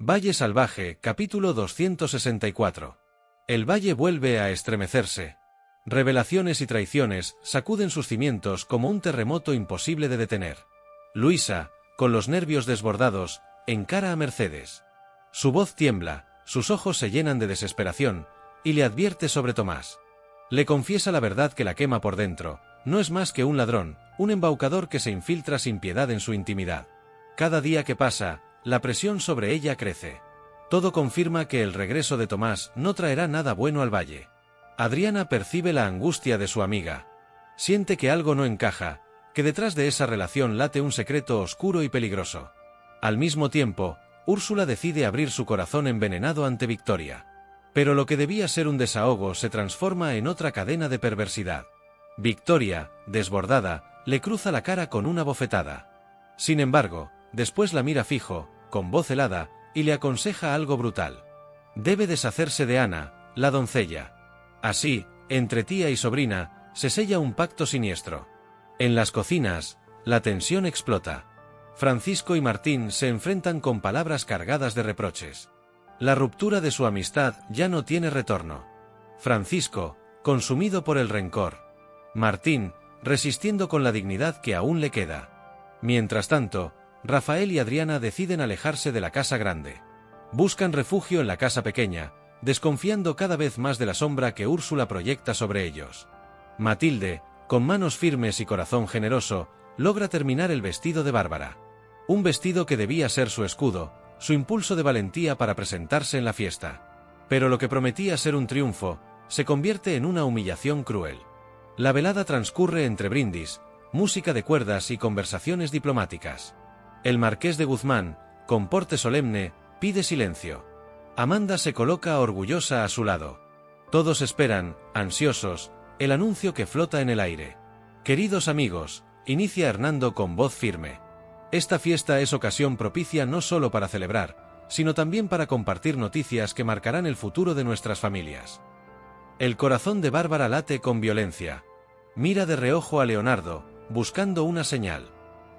Valle Salvaje, capítulo 264. El valle vuelve a estremecerse. Revelaciones y traiciones sacuden sus cimientos como un terremoto imposible de detener. Luisa, con los nervios desbordados, encara a Mercedes. Su voz tiembla, sus ojos se llenan de desesperación, y le advierte sobre Tomás. Le confiesa la verdad que la quema por dentro: no es más que un ladrón, un embaucador que se infiltra sin piedad en su intimidad. Cada día que pasa, la presión sobre ella crece. Todo confirma que el regreso de Tomás no traerá nada bueno al valle. Adriana percibe la angustia de su amiga. Siente que algo no encaja, que detrás de esa relación late un secreto oscuro y peligroso. Al mismo tiempo, Úrsula decide abrir su corazón envenenado ante Victoria. Pero lo que debía ser un desahogo se transforma en otra cadena de perversidad. Victoria, desbordada, le cruza la cara con una bofetada. Sin embargo, después la mira fijo, con voz helada, y le aconseja algo brutal. Debe deshacerse de Ana, la doncella. Así, entre tía y sobrina, se sella un pacto siniestro. En las cocinas, la tensión explota. Francisco y Martín se enfrentan con palabras cargadas de reproches. La ruptura de su amistad ya no tiene retorno. Francisco, consumido por el rencor. Martín, resistiendo con la dignidad que aún le queda. Mientras tanto, Rafael y Adriana deciden alejarse de la casa grande. Buscan refugio en la casa pequeña, desconfiando cada vez más de la sombra que Úrsula proyecta sobre ellos. Matilde, con manos firmes y corazón generoso, logra terminar el vestido de Bárbara. Un vestido que debía ser su escudo, su impulso de valentía para presentarse en la fiesta. Pero lo que prometía ser un triunfo, se convierte en una humillación cruel. La velada transcurre entre brindis, música de cuerdas y conversaciones diplomáticas. El marqués de Guzmán, con porte solemne, pide silencio. Amanda se coloca orgullosa a su lado. Todos esperan, ansiosos, el anuncio que flota en el aire. Queridos amigos, inicia Hernando con voz firme. Esta fiesta es ocasión propicia no solo para celebrar, sino también para compartir noticias que marcarán el futuro de nuestras familias. El corazón de Bárbara late con violencia. Mira de reojo a Leonardo, buscando una señal.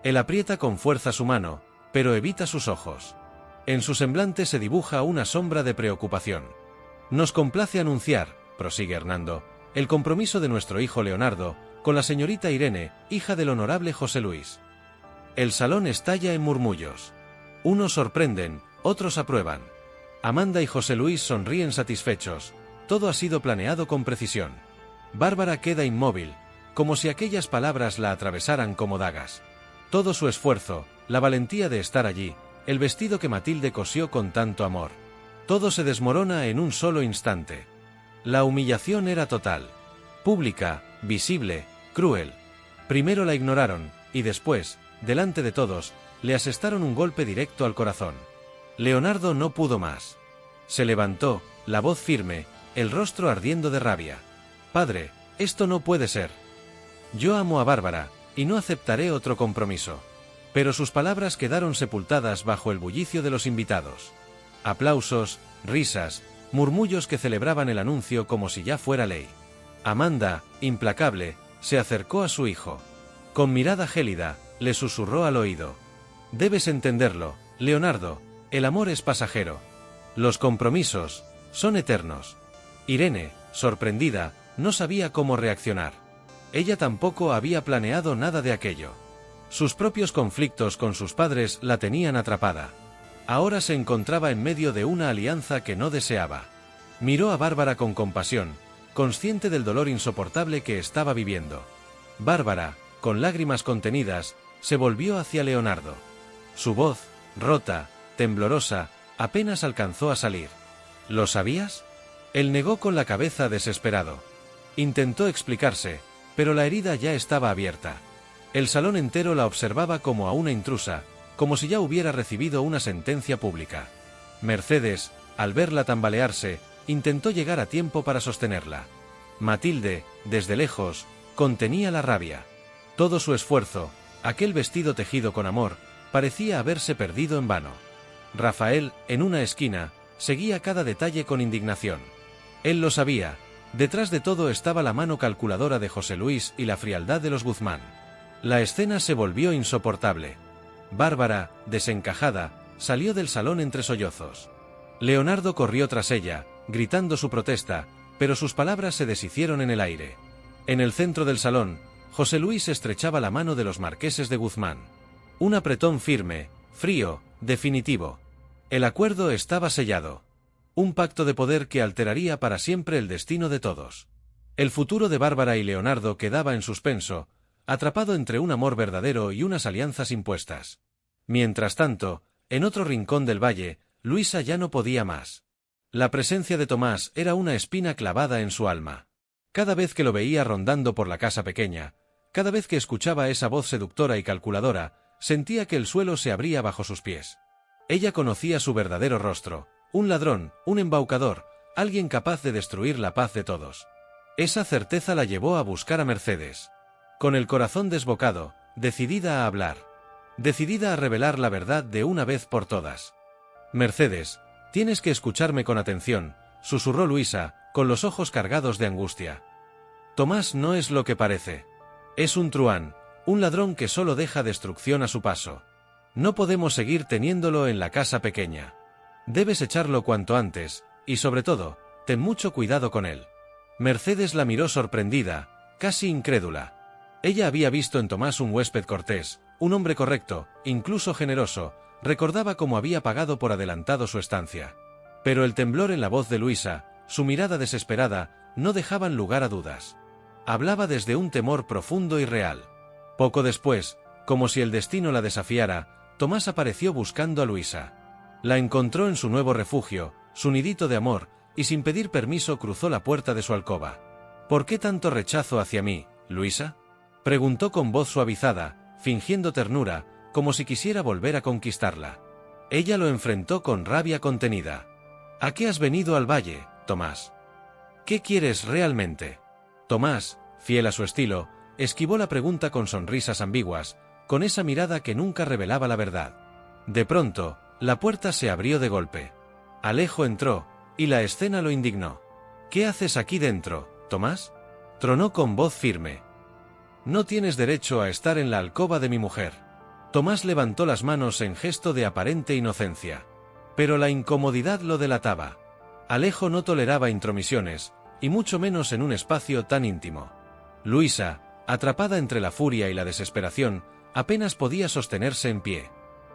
Él aprieta con fuerza su mano, pero evita sus ojos. En su semblante se dibuja una sombra de preocupación. Nos complace anunciar, prosigue Hernando, el compromiso de nuestro hijo Leonardo con la señorita Irene, hija del honorable José Luis. El salón estalla en murmullos. Unos sorprenden, otros aprueban. Amanda y José Luis sonríen satisfechos. Todo ha sido planeado con precisión. Bárbara queda inmóvil, como si aquellas palabras la atravesaran como dagas. Todo su esfuerzo, la valentía de estar allí, el vestido que Matilde cosió con tanto amor. Todo se desmorona en un solo instante. La humillación era total. Pública, visible, cruel. Primero la ignoraron, y después, delante de todos, le asestaron un golpe directo al corazón. Leonardo no pudo más. Se levantó, la voz firme, el rostro ardiendo de rabia. Padre, esto no puede ser. Yo amo a Bárbara, y no aceptaré otro compromiso. Pero sus palabras quedaron sepultadas bajo el bullicio de los invitados. Aplausos, risas, murmullos que celebraban el anuncio como si ya fuera ley. Amanda, implacable, se acercó a su hijo. Con mirada gélida, le susurró al oído. Debes entenderlo, Leonardo, el amor es pasajero. Los compromisos son eternos. Irene, sorprendida, no sabía cómo reaccionar. Ella tampoco había planeado nada de aquello. Sus propios conflictos con sus padres la tenían atrapada. Ahora se encontraba en medio de una alianza que no deseaba. Miró a Bárbara con compasión, consciente del dolor insoportable que estaba viviendo. Bárbara, con lágrimas contenidas, se volvió hacia Leonardo. Su voz, rota, temblorosa, apenas alcanzó a salir. ¿Lo sabías? Él negó con la cabeza desesperado. Intentó explicarse, pero la herida ya estaba abierta. El salón entero la observaba como a una intrusa, como si ya hubiera recibido una sentencia pública. Mercedes, al verla tambalearse, intentó llegar a tiempo para sostenerla. Matilde, desde lejos, contenía la rabia. Todo su esfuerzo, aquel vestido tejido con amor, parecía haberse perdido en vano. Rafael, en una esquina, seguía cada detalle con indignación. Él lo sabía. Detrás de todo estaba la mano calculadora de José Luis y la frialdad de los Guzmán. La escena se volvió insoportable. Bárbara, desencajada, salió del salón entre sollozos. Leonardo corrió tras ella, gritando su protesta, pero sus palabras se deshicieron en el aire. En el centro del salón, José Luis estrechaba la mano de los marqueses de Guzmán. Un apretón firme, frío, definitivo. El acuerdo estaba sellado. Un pacto de poder que alteraría para siempre el destino de todos. El futuro de Bárbara y Leonardo quedaba en suspenso, atrapado entre un amor verdadero y unas alianzas impuestas. Mientras tanto, en otro rincón del valle, Luisa ya no podía más. La presencia de Tomás era una espina clavada en su alma. Cada vez que lo veía rondando por la casa pequeña, cada vez que escuchaba esa voz seductora y calculadora, sentía que el suelo se abría bajo sus pies. Ella conocía su verdadero rostro, un ladrón, un embaucador, alguien capaz de destruir la paz de todos. Esa certeza la llevó a buscar a Mercedes. Con el corazón desbocado, decidida a hablar. Decidida a revelar la verdad de una vez por todas. Mercedes, tienes que escucharme con atención, susurró Luisa, con los ojos cargados de angustia. Tomás no es lo que parece. Es un truán, un ladrón que solo deja destrucción a su paso. No podemos seguir teniéndolo en la casa pequeña. Debes echarlo cuanto antes, y sobre todo, ten mucho cuidado con él. Mercedes la miró sorprendida, casi incrédula. Ella había visto en Tomás un huésped cortés, un hombre correcto, incluso generoso, recordaba cómo había pagado por adelantado su estancia. Pero el temblor en la voz de Luisa, su mirada desesperada, no dejaban lugar a dudas. Hablaba desde un temor profundo y real. Poco después, como si el destino la desafiara, Tomás apareció buscando a Luisa. La encontró en su nuevo refugio, su nidito de amor, y sin pedir permiso cruzó la puerta de su alcoba. ¿Por qué tanto rechazo hacia mí, Luisa?, preguntó con voz suavizada, fingiendo ternura, como si quisiera volver a conquistarla. Ella lo enfrentó con rabia contenida. ¿A qué has venido al valle, Tomás? ¿Qué quieres realmente? Tomás, fiel a su estilo, esquivó la pregunta con sonrisas ambiguas, con esa mirada que nunca revelaba la verdad. De pronto, la puerta se abrió de golpe. Alejo entró, y la escena lo indignó. ¿Qué haces aquí dentro, Tomás?, tronó con voz firme. No tienes derecho a estar en la alcoba de mi mujer. Tomás levantó las manos en gesto de aparente inocencia. Pero la incomodidad lo delataba. Alejo no toleraba intromisiones, y mucho menos en un espacio tan íntimo. Luisa, atrapada entre la furia y la desesperación, apenas podía sostenerse en pie.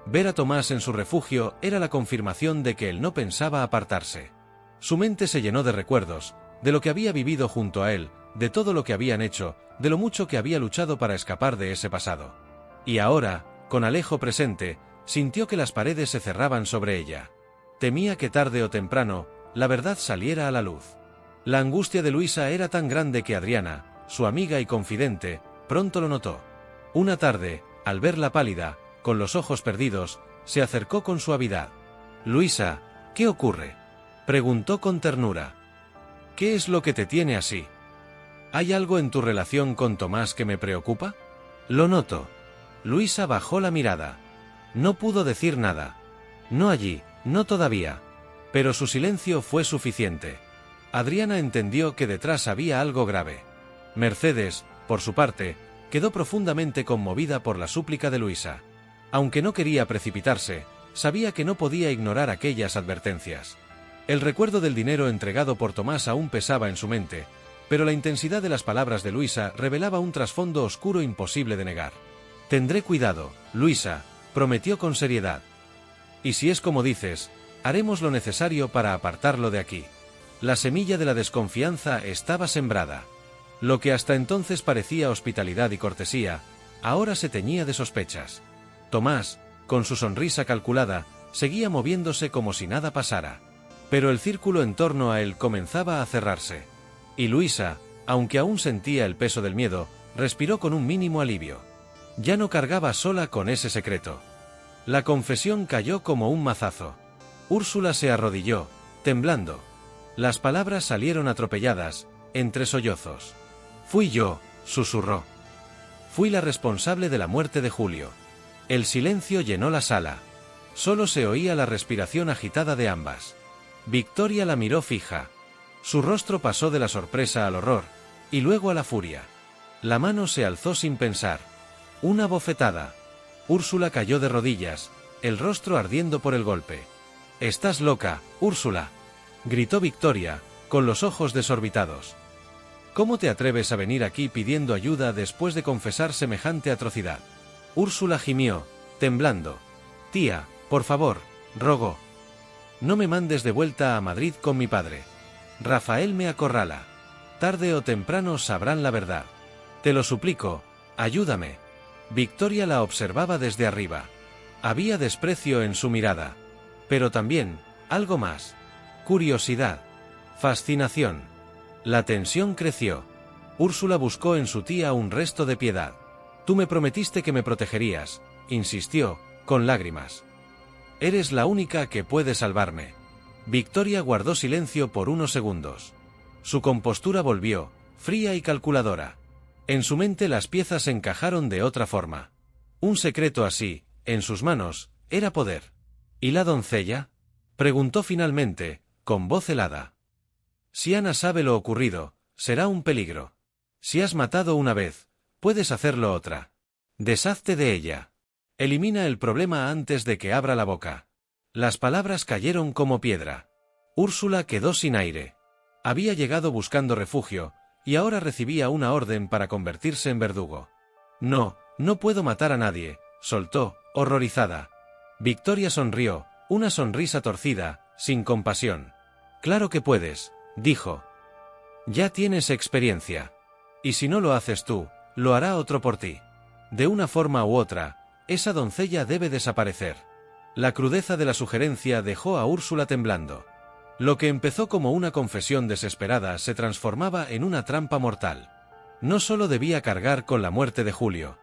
Ver a Tomás en su refugio era la confirmación de que él no pensaba apartarse. Su mente se llenó de recuerdos, de lo que había vivido junto a él, de todo lo que habían hecho, de lo mucho que había luchado para escapar de ese pasado. Y ahora, con Alejo presente, sintió que las paredes se cerraban sobre ella. Temía que tarde o temprano, la verdad saliera a la luz. La angustia de Luisa era tan grande que Adriana, su amiga y confidente, pronto lo notó. Una tarde, al verla pálida, con los ojos perdidos, se acercó con suavidad. «Luisa, ¿qué ocurre?», preguntó con ternura. «¿Qué es lo que te tiene así? ¿Hay algo en tu relación con Tomás que me preocupa?». «Lo noto». Luisa bajó la mirada. No pudo decir nada. No allí, no todavía. Pero su silencio fue suficiente. Adriana entendió que detrás había algo grave. Mercedes, por su parte, quedó profundamente conmovida por la súplica de Luisa. Aunque no quería precipitarse, sabía que no podía ignorar aquellas advertencias. El recuerdo del dinero entregado por Tomás aún pesaba en su mente, pero la intensidad de las palabras de Luisa revelaba un trasfondo oscuro imposible de negar. «Tendré cuidado, Luisa», prometió con seriedad. «Y si es como dices, haremos lo necesario para apartarlo de aquí». La semilla de la desconfianza estaba sembrada. Lo que hasta entonces parecía hospitalidad y cortesía, ahora se teñía de sospechas. Tomás, con su sonrisa calculada, seguía moviéndose como si nada pasara. Pero el círculo en torno a él comenzaba a cerrarse. Y Luisa, aunque aún sentía el peso del miedo, respiró con un mínimo alivio. Ya no cargaba sola con ese secreto. La confesión cayó como un mazazo. Úrsula se arrodilló, temblando. Las palabras salieron atropelladas, entre sollozos. «Fui yo», susurró. «Fui la responsable de la muerte de Julio». El silencio llenó la sala. Solo se oía la respiración agitada de ambas. Victoria la miró fija. Su rostro pasó de la sorpresa al horror, y luego a la furia. La mano se alzó sin pensar. Una bofetada. Úrsula cayó de rodillas, el rostro ardiendo por el golpe. «¡Estás loca, Úrsula!», gritó Victoria, con los ojos desorbitados. «¿Cómo te atreves a venir aquí pidiendo ayuda después de confesar semejante atrocidad?». Úrsula gimió, temblando. «Tía, por favor», rogó. «No me mandes de vuelta a Madrid con mi padre. Rafael me acorrala. Tarde o temprano sabrán la verdad. Te lo suplico, ayúdame». Victoria la observaba desde arriba. Había desprecio en su mirada. Pero también, algo más. Curiosidad. Fascinación. La tensión creció. Úrsula buscó en su tía un resto de piedad. «Tú me prometiste que me protegerías», insistió, con lágrimas. «Eres la única que puede salvarme». Victoria guardó silencio por unos segundos. Su compostura volvió, fría y calculadora. En su mente las piezas encajaron de otra forma. Un secreto así, en sus manos, era poder. «¿Y la doncella?», preguntó finalmente, con voz helada. «Si Ana sabe lo ocurrido, será un peligro. Si has matado una vez, puedes hacerlo otra. Deshazte de ella. Elimina el problema antes de que abra la boca». Las palabras cayeron como piedra. Úrsula quedó sin aire. Había llegado buscando refugio, y ahora recibía una orden para convertirse en verdugo. «No, no puedo matar a nadie», soltó, horrorizada. Victoria sonrió, una sonrisa torcida, sin compasión. «Claro que puedes», dijo. «Ya tienes experiencia. Y si no lo haces tú, lo hará otro por ti. De una forma u otra, esa doncella debe desaparecer». La crudeza de la sugerencia dejó a Úrsula temblando. Lo que empezó como una confesión desesperada se transformaba en una trampa mortal. No solo debía cargar con la muerte de Julio.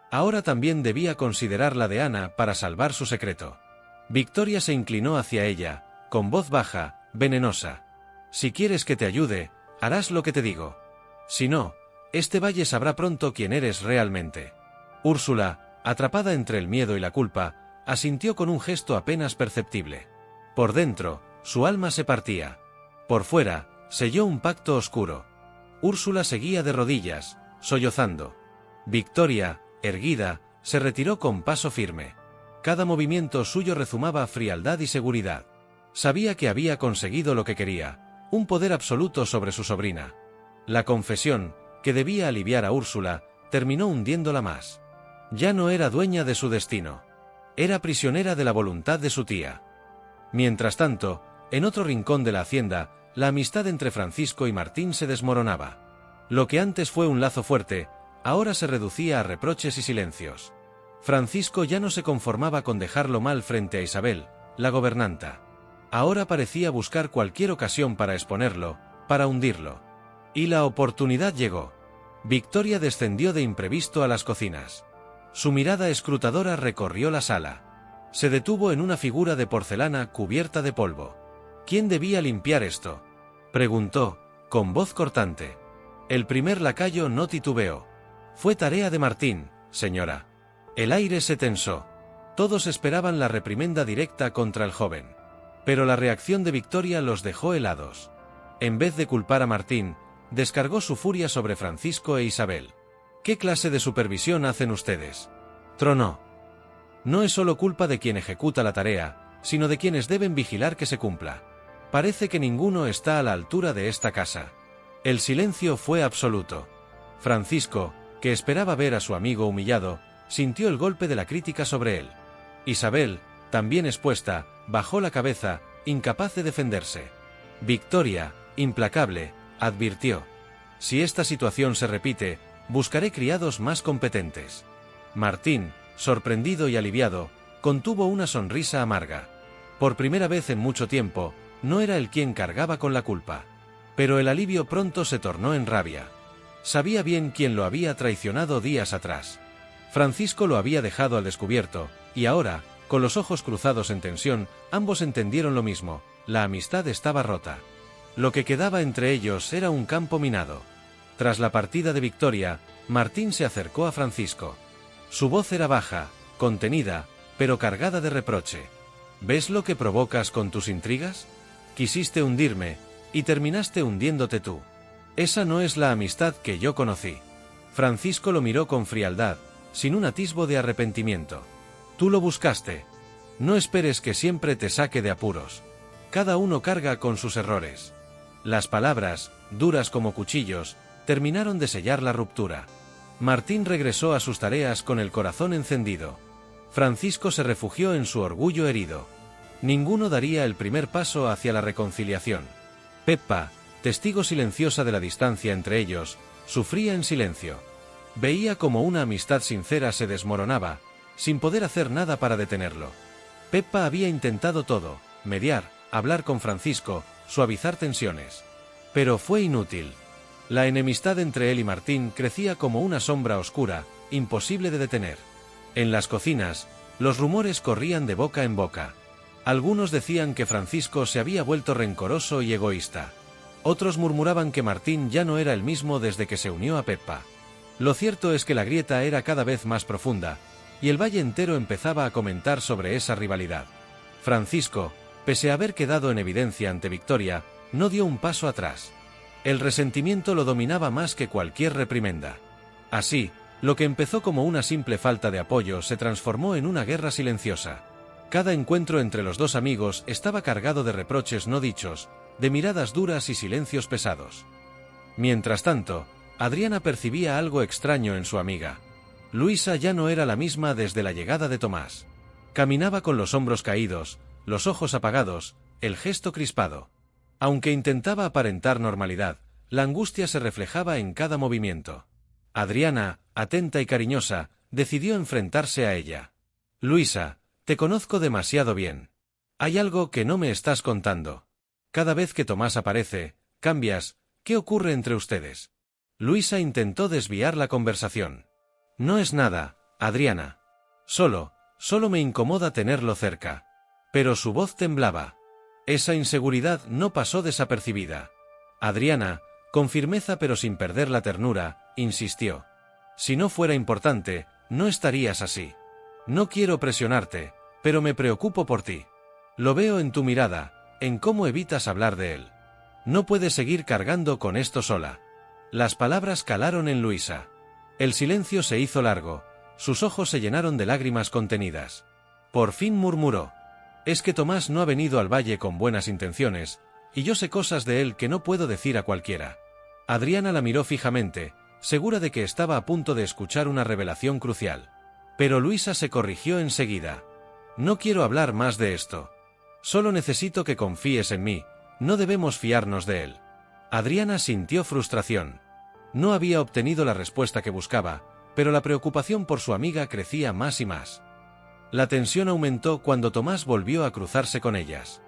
Ahora también debía considerar la de Ana para salvar su secreto. Victoria se inclinó hacia ella, con voz baja, venenosa. «Si quieres que te ayude, harás lo que te digo. Si no, este valle sabrá pronto quién eres realmente». Úrsula, atrapada entre el miedo y la culpa, asintió con un gesto apenas perceptible. Por dentro, su alma se partía. Por fuera, selló un pacto oscuro. Úrsula seguía de rodillas, sollozando. Victoria, erguida, se retiró con paso firme. Cada movimiento suyo rezumaba frialdad y seguridad. Sabía que había conseguido lo que quería, un poder absoluto sobre su sobrina. La confesión, que debía aliviar a Úrsula, terminó hundiéndola más. Ya no era dueña de su destino. Era prisionera de la voluntad de su tía. Mientras tanto, en otro rincón de la hacienda, la amistad entre Francisco y Martín se desmoronaba. Lo que antes fue un lazo fuerte, ahora se reducía a reproches y silencios. Francisco ya no se conformaba con dejarlo mal frente a Isabel, la gobernanta. Ahora parecía buscar cualquier ocasión para exponerlo, para hundirlo. Y la oportunidad llegó. Victoria descendió de imprevisto a las cocinas. Su mirada escrutadora recorrió la sala. Se detuvo en una figura de porcelana cubierta de polvo. «¿Quién debía limpiar esto?», preguntó, con voz cortante. El primer lacayo no titubeó. «Fue tarea de Martín, señora». El aire se tensó. Todos esperaban la reprimenda directa contra el joven. Pero la reacción de Victoria los dejó helados. En vez de culpar a Martín, descargó su furia sobre Francisco e Isabel. «¿Qué clase de supervisión hacen ustedes?», tronó. «No es solo culpa de quien ejecuta la tarea, sino de quienes deben vigilar que se cumpla. Parece que ninguno está a la altura de esta casa». El silencio fue absoluto. Francisco, que esperaba ver a su amigo humillado, sintió el golpe de la crítica sobre él. Isabel, también expuesta, bajó la cabeza, incapaz de defenderse. Victoria, implacable, advirtió: «Si esta situación se repite, buscaré criados más competentes». Martín, sorprendido y aliviado, contuvo una sonrisa amarga. Por primera vez en mucho tiempo, no era él quien cargaba con la culpa. Pero el alivio pronto se tornó en rabia. Sabía bien quién lo había traicionado días atrás. Francisco lo había dejado al descubierto, y ahora, con los ojos cruzados en tensión, ambos entendieron lo mismo: la amistad estaba rota. Lo que quedaba entre ellos era un campo minado. Tras la partida de Victoria, Martín se acercó a Francisco. Su voz era baja, contenida, pero cargada de reproche. «¿Ves lo que provocas con tus intrigas? Quisiste hundirme, y terminaste hundiéndote tú. Esa no es la amistad que yo conocí». Francisco lo miró con frialdad, sin un atisbo de arrepentimiento. «Tú lo buscaste». No esperes que siempre te saque de apuros. Cada uno carga con sus errores. Las palabras, duras como cuchillos, terminaron de sellar la ruptura. Martín regresó a sus tareas con el corazón encendido. Francisco se refugió en su orgullo herido. Ninguno daría el primer paso hacia la reconciliación. Peppa, testigo silenciosa de la distancia entre ellos, sufría en silencio. Veía como una amistad sincera se desmoronaba, sin poder hacer nada para detenerlo. Peppa había intentado todo: mediar, hablar con Francisco, suavizar tensiones. Pero fue inútil. La enemistad entre él y Martín crecía como una sombra oscura, imposible de detener. En las cocinas, los rumores corrían de boca en boca. Algunos decían que Francisco se había vuelto rencoroso y egoísta. Otros murmuraban que Martín ya no era el mismo desde que se unió a Peppa. Lo cierto es que la grieta era cada vez más profunda, y el valle entero empezaba a comentar sobre esa rivalidad. Francisco, pese a haber quedado en evidencia ante Victoria, no dio un paso atrás. El resentimiento lo dominaba más que cualquier reprimenda. Así, lo que empezó como una simple falta de apoyo se transformó en una guerra silenciosa. Cada encuentro entre los dos amigos estaba cargado de reproches no dichos, de miradas duras y silencios pesados. Mientras tanto, Adriana percibía algo extraño en su amiga. Luisa ya no era la misma desde la llegada de Tomás. Caminaba con los hombros caídos, los ojos apagados, el gesto crispado. Aunque intentaba aparentar normalidad, la angustia se reflejaba en cada movimiento. Adriana, atenta y cariñosa, decidió enfrentarse a ella. «Luisa, te conozco demasiado bien. Hay algo que no me estás contando. Cada vez que Tomás aparece, cambias. ¿Qué ocurre entre ustedes?» Luisa intentó desviar la conversación. «No es nada, Adriana. Solo me incomoda tenerlo cerca». Pero su voz temblaba. Esa inseguridad no pasó desapercibida. Adriana, con firmeza pero sin perder la ternura, insistió. «Si no fuera importante, no estarías así. No quiero presionarte, pero me preocupo por ti. Lo veo en tu mirada, en cómo evitas hablar de él. No puedes seguir cargando con esto sola». Las palabras calaron en Luisa. El silencio se hizo largo, sus ojos se llenaron de lágrimas contenidas. Por fin murmuró: «Es que Tomás no ha venido al valle con buenas intenciones, y yo sé cosas de él que no puedo decir a cualquiera». Adriana la miró fijamente, segura de que estaba a punto de escuchar una revelación crucial. Pero Luisa se corrigió enseguida. «No quiero hablar más de esto. Solo necesito que confíes en mí, no debemos fiarnos de él». Adriana sintió frustración. No había obtenido la respuesta que buscaba, pero la preocupación por su amiga crecía más y más. La tensión aumentó cuando Tomás volvió a cruzarse con ellas.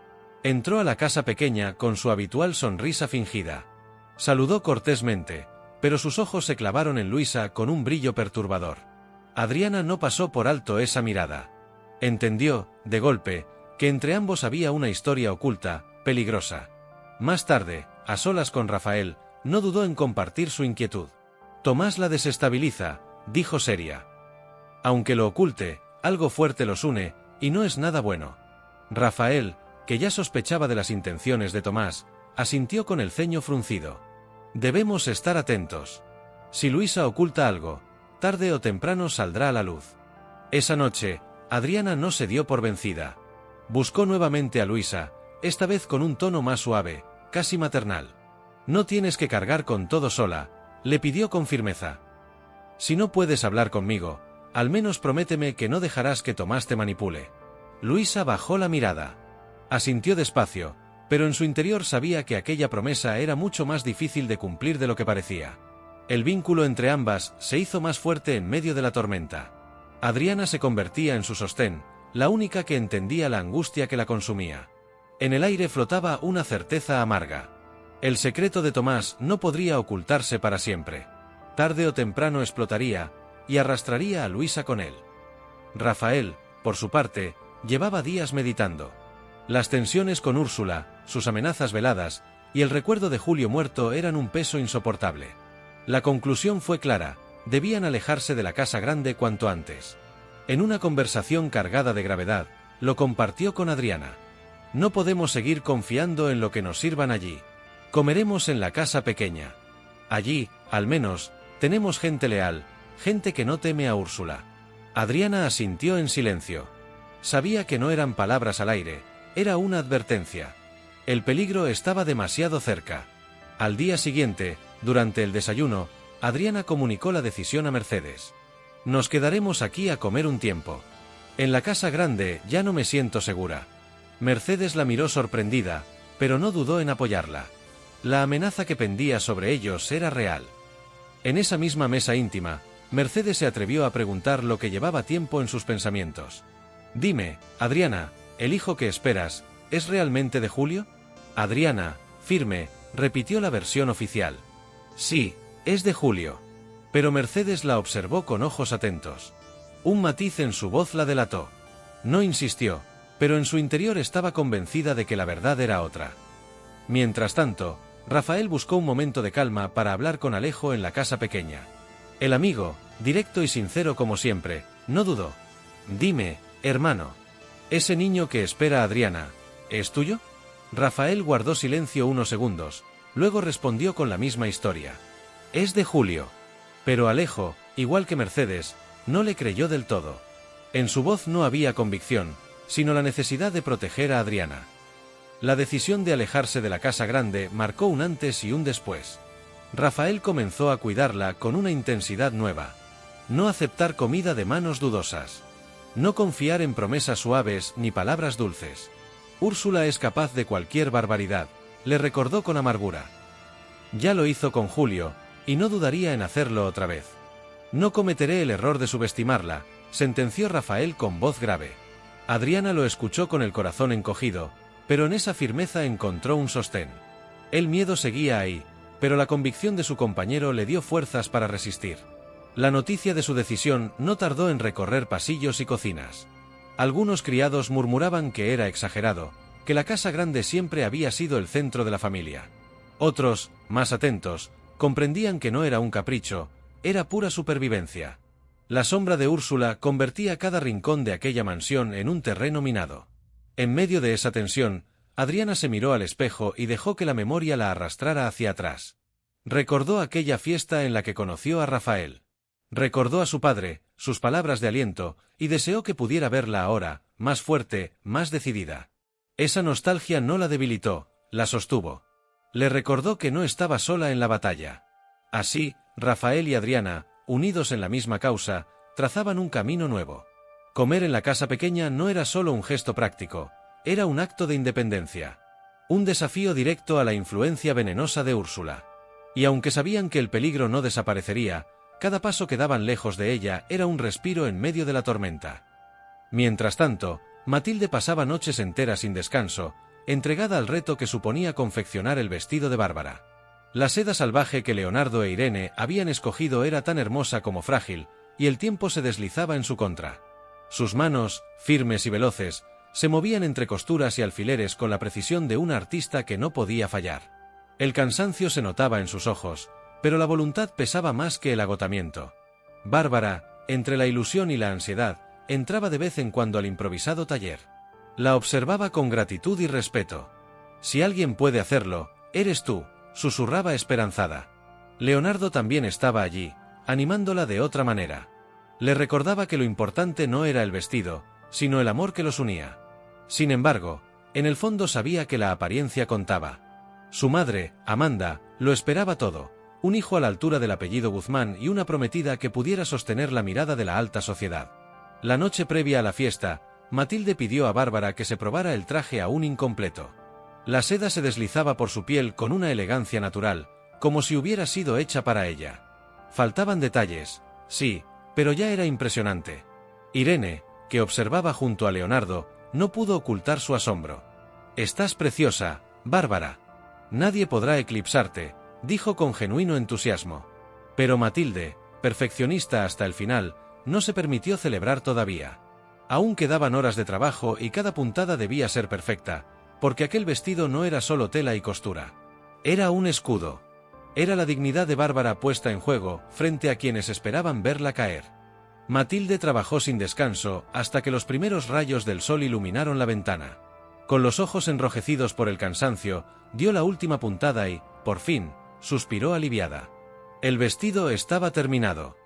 Entró a la casa pequeña con su habitual sonrisa fingida. Saludó cortésmente, pero sus ojos se clavaron en Luisa con un brillo perturbador. Adriana no pasó por alto esa mirada. Entendió, de golpe, que entre ambos había una historia oculta, peligrosa. Más tarde, a solas con Rafael, no dudó en compartir su inquietud. «Tomás la desestabiliza», dijo seria. «Aunque lo oculte, algo fuerte los une, y no es nada bueno». Rafael, que ya sospechaba de las intenciones de Tomás, asintió con el ceño fruncido. «Debemos estar atentos. Si Luisa oculta algo, tarde o temprano saldrá a la luz». Esa noche, Adriana no se dio por vencida. Buscó nuevamente a Luisa, esta vez con un tono más suave, casi maternal. «No tienes que cargar con todo sola», le pidió con firmeza. «Si no puedes hablar conmigo, al menos prométeme que no dejarás que Tomás te manipule». Luisa bajó la mirada. Asintió despacio, pero en su interior sabía que aquella promesa era mucho más difícil de cumplir de lo que parecía. El vínculo entre ambas se hizo más fuerte en medio de la tormenta. Adriana se convertía en su sostén, la única que entendía la angustia que la consumía. En el aire flotaba una certeza amarga. El secreto de Tomás no podría ocultarse para siempre. Tarde o temprano explotaría, y arrastraría a Luisa con él. Rafael, por su parte, llevaba días meditando. Las tensiones con Úrsula, sus amenazas veladas, y el recuerdo de Julio muerto eran un peso insoportable. La conclusión fue clara: debían alejarse de la casa grande cuanto antes. En una conversación cargada de gravedad, lo compartió con Adriana. «No podemos seguir confiando en lo que nos sirvan allí. Comeremos en la casa pequeña. Allí, al menos, tenemos gente leal, gente que no teme a Úrsula». Adriana asintió en silencio. Sabía que no eran palabras al aire, era una advertencia. El peligro estaba demasiado cerca. Al día siguiente, durante el desayuno, Adriana comunicó la decisión a Mercedes. Nos quedaremos aquí a comer un tiempo. En la casa grande ya no me siento segura. Mercedes la miró sorprendida, pero no dudó en apoyarla. La amenaza que pendía sobre ellos era real. En esa misma mesa íntima, Mercedes se atrevió a preguntar lo que llevaba tiempo en sus pensamientos. Dime, Adriana, ¿el hijo que esperas es realmente de Julio? Adriana, firme, repitió la versión oficial. Sí, es de Julio. Pero Mercedes la observó con ojos atentos. Un matiz en su voz la delató. No insistió, pero en su interior estaba convencida de que la verdad era otra. Mientras tanto, Rafael buscó un momento de calma para hablar con Alejo en la casa pequeña. El amigo, directo y sincero como siempre, no dudó. Dime, hermano, ¿ese niño que espera a Adriana, es tuyo? Rafael guardó silencio unos segundos, luego respondió con la misma historia. Es de Julio. Pero Alejo, igual que Mercedes, no le creyó del todo. En su voz no había convicción, sino la necesidad de proteger a Adriana. La decisión de alejarse de la casa grande marcó un antes y un después. Rafael comenzó a cuidarla con una intensidad nueva. No aceptar comida de manos dudosas. No confiar en promesas suaves ni palabras dulces. Úrsula es capaz de cualquier barbaridad, le recordó con amargura. Ya lo hizo con Julio, y no dudaría en hacerlo otra vez. No cometeré el error de subestimarla, sentenció Rafael con voz grave. Adriana lo escuchó con el corazón encogido, pero en esa firmeza encontró un sostén. El miedo seguía ahí, pero la convicción de su compañero le dio fuerzas para resistir. La noticia de su decisión no tardó en recorrer pasillos y cocinas. Algunos criados murmuraban que era exagerado, que la casa grande siempre había sido el centro de la familia. Otros, más atentos, comprendían que no era un capricho, era pura supervivencia. La sombra de Úrsula convertía cada rincón de aquella mansión en un terreno minado. En medio de esa tensión, Adriana se miró al espejo y dejó que la memoria la arrastrara hacia atrás. Recordó aquella fiesta en la que conoció a Rafael. Recordó a su padre, sus palabras de aliento, y deseó que pudiera verla ahora, más fuerte, más decidida. Esa nostalgia no la debilitó, la sostuvo. Le recordó que no estaba sola en la batalla. Así, Rafael y Adriana, unidos en la misma causa, trazaban un camino nuevo. Comer en la casa pequeña no era solo un gesto práctico, era un acto de independencia. Un desafío directo a la influencia venenosa de Úrsula. Y aunque sabían que el peligro no desaparecería, cada paso que daban lejos de ella era un respiro en medio de la tormenta. Mientras tanto, Matilde pasaba noches enteras sin descanso, entregada al reto que suponía confeccionar el vestido de Bárbara. La seda salvaje que Leonardo e Irene habían escogido era tan hermosa como frágil, y el tiempo se deslizaba en su contra. Sus manos, firmes y veloces, se movían entre costuras y alfileres con la precisión de un artista que no podía fallar. El cansancio se notaba en sus ojos, pero la voluntad pesaba más que el agotamiento. Bárbara, entre la ilusión y la ansiedad, entraba de vez en cuando al improvisado taller. La observaba con gratitud y respeto. Si alguien puede hacerlo, eres tú, susurraba esperanzada. Leonardo también estaba allí, animándola de otra manera. Le recordaba que lo importante no era el vestido, sino el amor que los unía. Sin embargo, en el fondo sabía que la apariencia contaba. Su madre, Amanda, lo esperaba todo, un hijo a la altura del apellido Guzmán y una prometida que pudiera sostener la mirada de la alta sociedad. La noche previa a la fiesta, Matilde pidió a Bárbara que se probara el traje aún incompleto. La seda se deslizaba por su piel con una elegancia natural, como si hubiera sido hecha para ella. Faltaban detalles, sí, pero ya era impresionante. Irene, que observaba junto a Leonardo, no pudo ocultar su asombro. «Estás preciosa, Bárbara. Nadie podrá eclipsarte», dijo con genuino entusiasmo. Pero Matilde, perfeccionista hasta el final, no se permitió celebrar todavía. Aún quedaban horas de trabajo y cada puntada debía ser perfecta, porque aquel vestido no era solo tela y costura. Era un escudo. Era la dignidad de Bárbara puesta en juego frente a quienes esperaban verla caer. Matilde trabajó sin descanso hasta que los primeros rayos del sol iluminaron la ventana. Con los ojos enrojecidos por el cansancio, dio la última puntada y, por fin, suspiró aliviada. El vestido estaba terminado.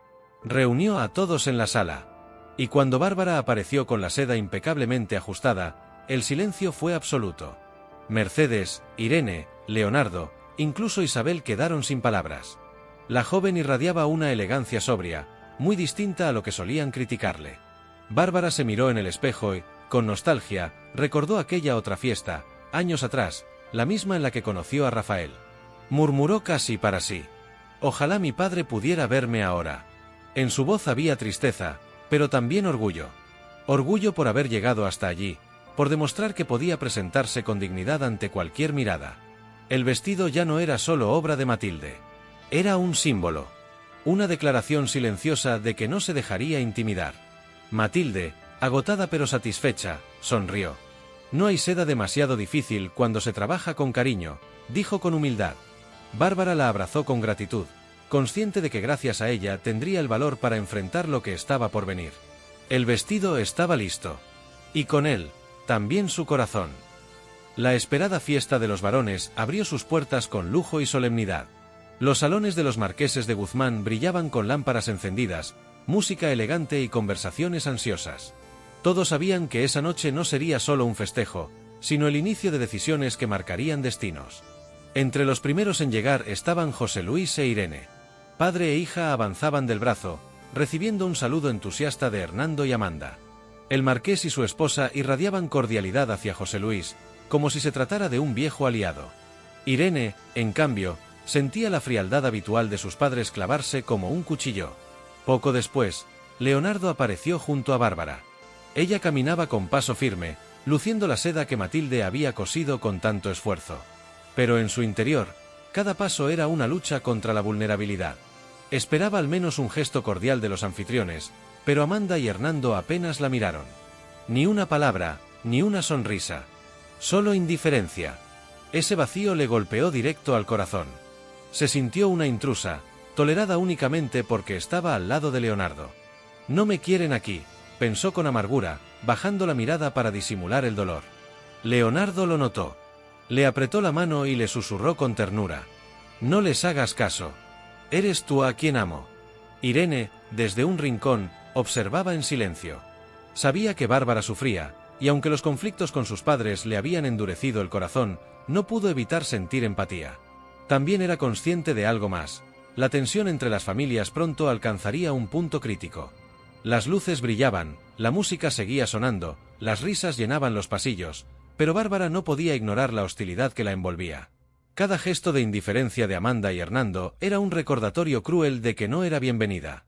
Reunió a todos en la sala. Y cuando Bárbara apareció con la seda impecablemente ajustada, el silencio fue absoluto. Mercedes, Irene, Leonardo, incluso Isabel quedaron sin palabras. La joven irradiaba una elegancia sobria, muy distinta a lo que solían criticarle. Bárbara se miró en el espejo y, con nostalgia, recordó aquella otra fiesta, años atrás, la misma en la que conoció a Rafael. Murmuró casi para sí: ojalá mi padre pudiera verme ahora. En su voz había tristeza, pero también orgullo. Orgullo por haber llegado hasta allí, por demostrar que podía presentarse con dignidad ante cualquier mirada. El vestido ya no era solo obra de Matilde. Era un símbolo. Una declaración silenciosa de que no se dejaría intimidar. Matilde, agotada pero satisfecha, sonrió. No hay seda demasiado difícil cuando se trabaja con cariño, dijo con humildad. Bárbara la abrazó con gratitud, consciente de que gracias a ella tendría el valor para enfrentar lo que estaba por venir. El vestido estaba listo. Y con él, también su corazón. La esperada fiesta de los varones abrió sus puertas con lujo y solemnidad. Los salones de los marqueses de Guzmán brillaban con lámparas encendidas, música elegante y conversaciones ansiosas. Todos sabían que esa noche no sería solo un festejo, sino el inicio de decisiones que marcarían destinos. Entre los primeros en llegar estaban José Luis e Irene. Padre e hija avanzaban del brazo, recibiendo un saludo entusiasta de Hernando y Amanda. El marqués y su esposa irradiaban cordialidad hacia José Luis, como si se tratara de un viejo aliado. Irene, en cambio, sentía la frialdad habitual de sus padres clavarse como un cuchillo. Poco después, Leonardo apareció junto a Bárbara. Ella caminaba con paso firme, luciendo la seda que Matilde había cosido con tanto esfuerzo. Pero en su interior, cada paso era una lucha contra la vulnerabilidad. Esperaba al menos un gesto cordial de los anfitriones, pero Amanda y Hernando apenas la miraron. Ni una palabra, ni una sonrisa. Solo indiferencia. Ese vacío le golpeó directo al corazón. Se sintió una intrusa, tolerada únicamente porque estaba al lado de Leonardo. No me quieren aquí, pensó con amargura, bajando la mirada para disimular el dolor. Leonardo lo notó. Le apretó la mano y le susurró con ternura: no les hagas caso. Eres tú a quien amo. Irene, desde un rincón, observaba en silencio. Sabía que Bárbara sufría, y aunque los conflictos con sus padres le habían endurecido el corazón, no pudo evitar sentir empatía. También era consciente de algo más: la tensión entre las familias pronto alcanzaría un punto crítico. Las luces brillaban, la música seguía sonando, las risas llenaban los pasillos, pero Bárbara no podía ignorar la hostilidad que la envolvía. Cada gesto de indiferencia de Amanda y Hernando era un recordatorio cruel de que no era bienvenida.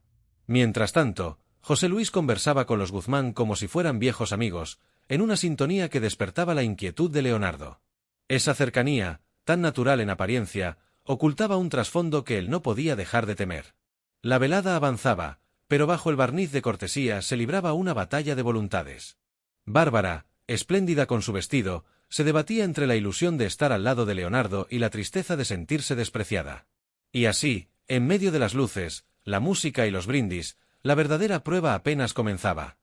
Mientras tanto, José Luis conversaba con los Guzmán como si fueran viejos amigos, en una sintonía que despertaba la inquietud de Leonardo. Esa cercanía, tan natural en apariencia, ocultaba un trasfondo que él no podía dejar de temer. La velada avanzaba, pero bajo el barniz de cortesía se libraba una batalla de voluntades. Bárbara, espléndida con su vestido, se debatía entre la ilusión de estar al lado de Leonardo y la tristeza de sentirse despreciada. Y así, en medio de las luces, la música y los brindis, la verdadera prueba apenas comenzaba.